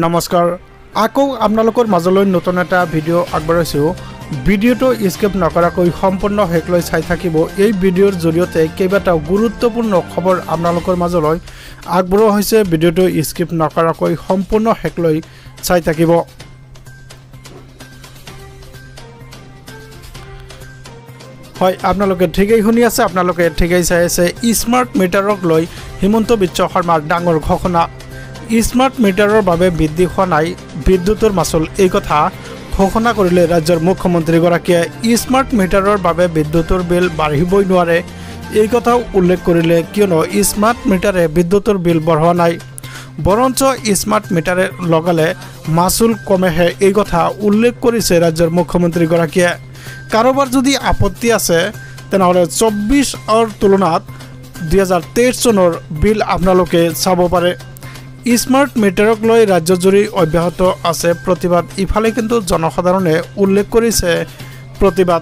নমস্কাৰ আকৌ আপোনালোকৰ মাজলৈ নতুন এটা ভিডিঅ' আগবঢ়াইছো ভিডিঅ'টো স্কিপ নকৰাকৈ সম্পূৰ্ণ শেষলৈ চাই থাকিব এই ভিডিঅ'ৰ জৰিয়তে কেইবাটাও গুৰুত্বপূৰ্ণ খবৰ আপোনালোকৰ মাজলৈ আগবঢ়োৱা হৈছে ভিডিঅ'টো স্কিপ নকৰাকৈ সম্পূৰ্ণ শেষলৈ চাই থাকিব হয় আপোনালোকে ঠিকই শুনি আছে আপোনালোকে ঠিকই চাই আছে স্মাৰ্ট মিটাৰক লৈ হিমন্ত বিশ্ব শৰ্মাৰ ডাঙৰ ঘোষণা স্মাৰ্ট মিটাৰৰ বাবে বৃদ্ধি হোৱা নাই বিদ্যুতৰ মাচুল এই কথা ঘোষণা কৰিলে ৰাজ্যৰ মুখ্যমন্ত্ৰীগৰাকীয়ে স্মাৰ্ট মিটাৰৰ বাবে বিদ্যুতৰ বিল বাঢ়িবই নোৱাৰে এই কথাও উল্লেখ কৰিলে কিয়নো স্মাৰ্ট মিটাৰে বিদ্যুতৰ বিল বঢ়োৱা নাই বৰঞ্চ স্মাৰ্ট মিটাৰে লগালে মাচুল কমেহে এই কথা উল্লেখ কৰিছে ৰাজ্যৰ মুখ্যমন্ত্ৰীগৰাকীয়ে কাৰোবাৰ যদি আপত্তি আছে তেনেহ'লে 24 তুলনাত 2023 চনৰ বিল আপোনালোকে চাব পাৰে স্মাৰ্ট মিটাৰক লৈ ৰাজ্যজুৰি অব্যাহত আছে প্ৰতিবাদ ইফালে কিন্তু জনসাধাৰণে উল্লেখ কৰিছে প্ৰতিবাদ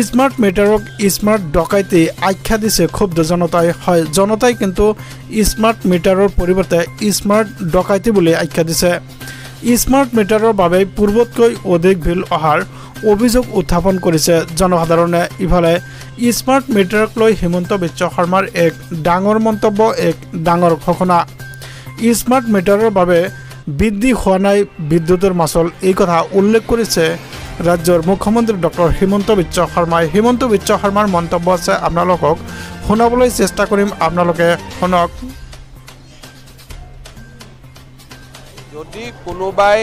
স্মাৰ্ট মিটাৰক স্মাৰ্ট ডকাইতি আখ্যা দিছে ক্ষুব্ধ জনতাই হয় জনতাই কিন্তু স্মাৰ্ট মিটাৰৰ পৰিৱৰ্তে স্মাৰ্ট ডকাইতি বুলি আখ্যা দিছে স্মাৰ্ট মিটাৰৰ বাবে পূৰ্বতকৈ অধিক বিল অহাৰ অভিযোগ উত্থাপন কৰিছে জনসাধাৰণে ইফালে স্মাৰ্ট মিটাৰক লৈ হিমন্ত বিশ্ব শৰ্মাৰ এক ডাঙৰ মন্তব্য এক ডাঙৰ ঘোষণা স্মাৰ্ট মিটাৰৰ বাবে বৃদ্ধি হোৱা নাই বিদ্যুতৰ মাচুল এই কথা উল্লেখ কৰিছে ৰাজ্যৰ মুখ্যমন্ত্ৰী ডক্টৰ হিমন্ত বিশ্ব শৰ্মাই হিমন্ত বিশ্ব শৰ্মাৰ মন্তব্য আছে আপোনালোকক শুনাবলৈ চেষ্টা কৰিম আপোনালোকে শুনক যদি কোনোবাই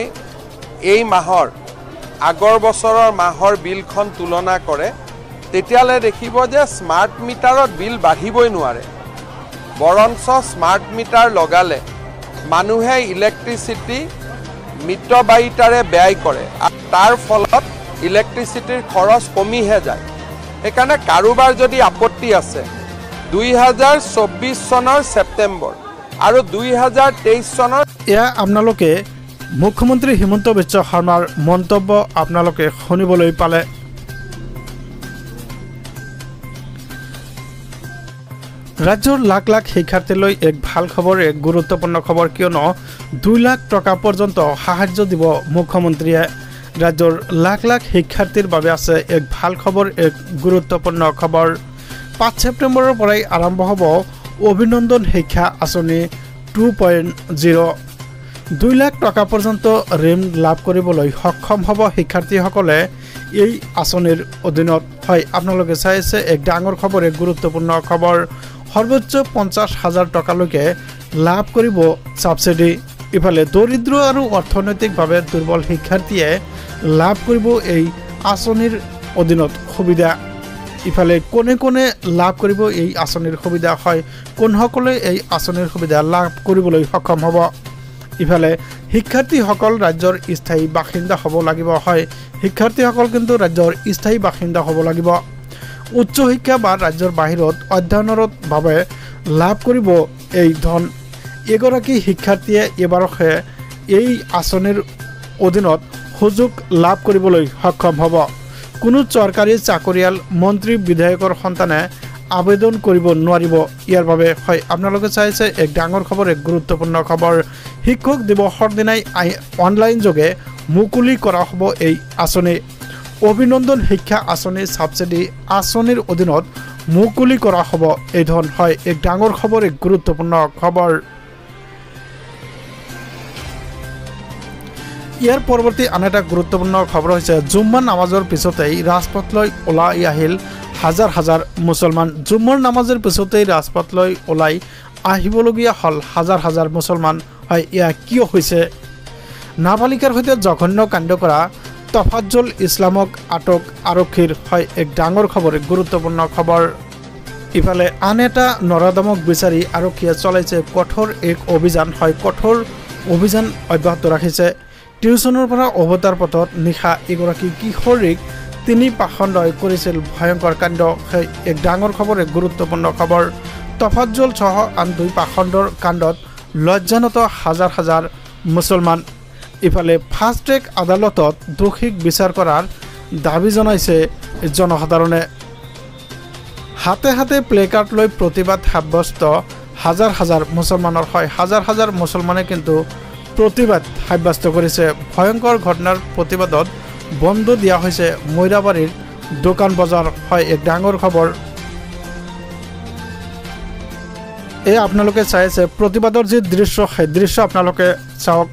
এই মাহৰ আগৰ বছৰৰ মাহৰ বিলখন তুলনা কৰে তেতিয়ালে দেখিব যে স্মাৰ্ট মিটাৰত বিল বাঢ়িবই নোৱাৰে বৰঞ্চ স্মাৰ্ট মিটাৰ লগালে মানুহে ইলেক্ট্ৰিচিটি মিতব্যয়িতাৰে ব্যয় কৰে তাৰ ফলত ইলেক্ট্ৰিচিটিৰ খৰচ কমিহে যায় সেইকাৰণে কাৰোবাৰ যদি আপত্তি আছে 2024 চনৰ ছেপ্টেম্বৰ আৰু 2023 চনৰ এয়া আপোনালোকে মুখ্যমন্ত্ৰী হিমন্ত বিশ্ব শৰ্মাৰ মন্তব্য আপোনালোকে শুনিবলৈ পালে ৰাজ্যৰ লাখ লাখ শিক্ষাৰ্থীলৈ এক ভাল খবৰ এক গুৰুত্বপূৰ্ণ খবৰ কিয়নো 2 লাখ টকা পৰ্যন্ত সাহায্য দিব মুখ্যমন্ত্ৰীয়ে ৰাজ্যৰ লাখ লাখ শিক্ষাৰ্থীৰ বাবে আছে এক ভাল খবৰ এক গুৰুত্বপূৰ্ণ খবৰ 5 ছেপ্টেম্বৰৰ পৰাই আৰম্ভ হ'ব অভিনন্দন শিক্ষা আঁচনি 2.0 2 লাখ টকা পৰ্যন্ত ঋণ লাভ কৰিবলৈ সক্ষম হ'ব শিক্ষাৰ্থীসকলে এই আঁচনিৰ অধীনত হয় আপোনালোকে চাই আছে এক ডাঙৰ খবৰ এক গুৰুত্বপূৰ্ণ খবৰ সৰ্বোচ্চ 50,000 টকালৈকে লাভ কৰিব সাবসিডি ইফালে দৰিদ্ৰ আৰু অৰ্থনৈতিকভাৱে দুৰ্বল শিক্ষাৰ্থীয়ে লাভ কৰিব এই আঁচনিৰ অধীনত সুবিধা ইফালে কোনে কোনে লাভ কৰিব এই আঁচনিৰ সুবিধা হয় কোনসকলে এই আঁচনিৰ সুবিধা লাভ কৰিবলৈ সক্ষম হ'ব ইফালে শিক্ষাৰ্থীসকল ৰাজ্যৰ স্থায়ী বাসিন্দা হ'ব লাগিব হয় শিক্ষাৰ্থীসকল কিন্তু ৰাজ্যৰ স্থায়ী বাসিন্দা হ'ব লাগিব উচ্চ শিক্ষা বা ৰাজ্যৰ বাহিৰত অধ্যয়নৰত বাবে লাভ কৰিব এই ধন এগৰাকী শিক্ষাৰ্থীয়ে এবাৰহে এই আঁচনিৰ অধীনত সুযোগ লাভ কৰিবলৈ সক্ষম হ'ব কোনো চৰকাৰী চাকৰিয়াল মন্ত্ৰী বিধায়কৰ সন্তানে আবেদন কৰিব নোৱাৰিব ইয়াৰ বাবে হয় আপোনালোকে চাইছে এক ডাঙৰ খবৰ এক গুৰুত্বপূৰ্ণ খবৰ শিক্ষক দিৱসৰ দিনাই অনলাইন যোগে মুকলি কৰা হ'ব এই আঁচনি অভিনন্দন শিক্ষা আঁচনি সাবসিডি আঁচনিৰ অধীনত মুকলি কৰা হ'ব এই ধন হয় এক ডাঙৰ খবৰ এক গুৰুত্বপূৰ্ণ খবৰ ইয়াৰ পৰৱৰ্তী আন এটা গুৰুত্বপূৰ্ণ খবৰ হৈছে জুম্মাৰ নামাজৰ পিছতেই ৰাজপথলৈ ওলাই আহিল হাজাৰ হাজাৰ মুছলমান জুম্মাৰ নামাজৰ পিছতেই ৰাজপথলৈ ওলাই আহিবলগীয়া হ'ল হাজাৰ হাজাৰ মুছলমান হয় এয়া কিয় হৈছে নাবালিকাৰ সৈতে জঘন্য কাণ্ড কৰা তফাজ্জল ইছলামক আটক আৰক্ষীৰ হয় এক ডাঙৰ খবৰ এক গুৰুত্বপূৰ্ণ খবৰ ইফালে আন এটা নৰাদমক বিচাৰি আৰক্ষীয়ে চলাইছে কঠোৰ এক অভিযান হয় কঠোৰ অভিযান অব্যাহত ৰাখিছে টিউচনৰ পৰা অৱতাৰ পথত নিশা এগৰাকী কিশোৰীক 3 পাখণ্ডই কৰিছিল ভয়ংকৰ কাণ্ড হয় এক ডাঙৰ খবৰ এক গুৰুত্বপূৰ্ণ খবৰ তফাজ্জল সহ আন 2 পাখণ্ডৰ কাণ্ডত লজ্জানত হাজাৰ হাজাৰ মুছলমান ইফালে ফাষ্ট ট্ৰেক আদালতত দোষীক বিচাৰ কৰাৰ দাবী জনাইছে জনসাধাৰণে হাতে হাতে প্লেকাৰ্ড লৈ প্ৰতিবাদ সাব্যস্ত হাজাৰ হাজাৰ মুছলমানৰ হয় হাজাৰ হাজাৰ মুছলমানে কিন্তু প্ৰতিবাদ সাব্যস্ত কৰিছে। ভয়ংকৰ ঘটনাৰ প্ৰতিবাদত বন্ধ দিয়া হৈছে মৈৰাবাৰীৰ দোকান বজাৰ। হয়, এক ডাঙৰ খবৰ। এই আপোনালোকে চাই আছে প্ৰতিবাদৰ যি দৃশ্য, সেই দৃশ্য আপোনালোকে চাওক।